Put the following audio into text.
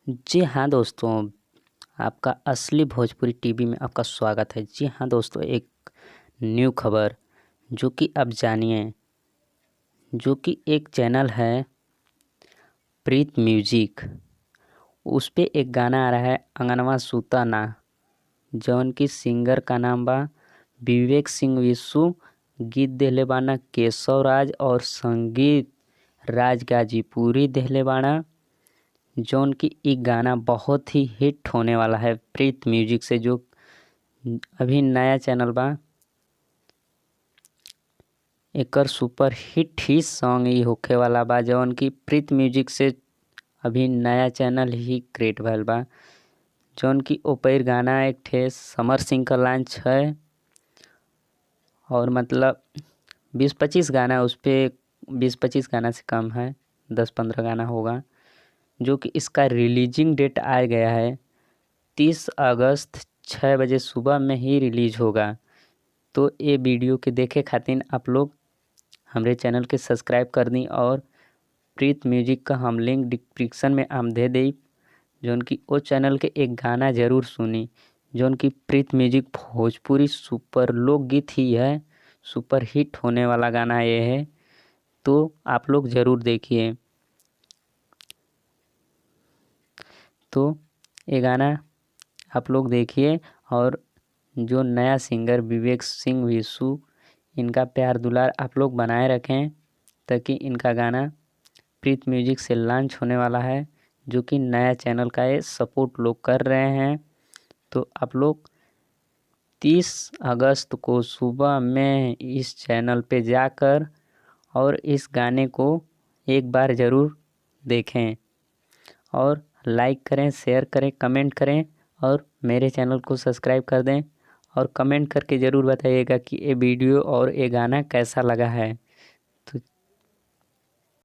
जी हाँ दोस्तों, आपका असली भोजपुरी टीवी में आपका स्वागत है। जी हाँ दोस्तों, एक न्यू खबर जो कि आप जानिए, जो कि एक चैनल है प्रीत म्यूजिक। उस पे एक गाना आ रहा है अंगनवा सूता ना, जौन की सिंगर का नाम बा विवेक सिंह विशु। गीत देहले बाना केशव राज और संगीत राज गाजीपुरी देहले बाना। जौन की एक गाना बहुत ही हिट होने वाला है प्रीत म्यूजिक से, जो अभी नया चैनल बा। एकर सुपर हिट ही सॉन्ग ही होखे वाला बा, जौन की प्रीत म्यूजिक से अभी नया चैनल ही क्रिएट भइल बा। जौन की ऊपर गाना एक ठे समर सिंह का लॉन्च है, और मतलब 20-25 गाना उस पर, 20-25 गाना से कम है, 10-15 गाना होगा। जो कि इसका रिलीजिंग डेट आ गया है 30 अगस्त 6 बजे सुबह में ही रिलीज होगा। तो ये वीडियो के देखे खातिर आप लोग हमारे चैनल के सब्सक्राइब कर दी, और प्रीत म्यूजिक का हम लिंक डिस्क्रिप्शन में हम दे दी। जौन की वो चैनल के एक गाना ज़रूर सुनी, जौन की प्रीत म्यूजिक भोजपुरी सुपर लोकगीत ही है, सुपर हिट होने वाला गाना ये है। तो आप लोग ज़रूर देखिए। तो ये गाना आप लोग देखिए, और जो नया सिंगर विवेक सिंह विशु, इनका प्यार दुलार आप लोग बनाए रखें, ताकि इनका गाना प्रीत म्यूजिक से लॉन्च होने वाला है, जो कि नया चैनल का ये सपोर्ट लोग कर रहे हैं। तो आप लोग 30 अगस्त को सुबह में इस चैनल पे जाकर और इस गाने को एक बार ज़रूर देखें, और लाइक करें, शेयर करें, कमेंट करें, और मेरे चैनल को सब्सक्राइब कर दें। और कमेंट करके ज़रूर बताइएगा कि ये वीडियो और ये गाना कैसा लगा है।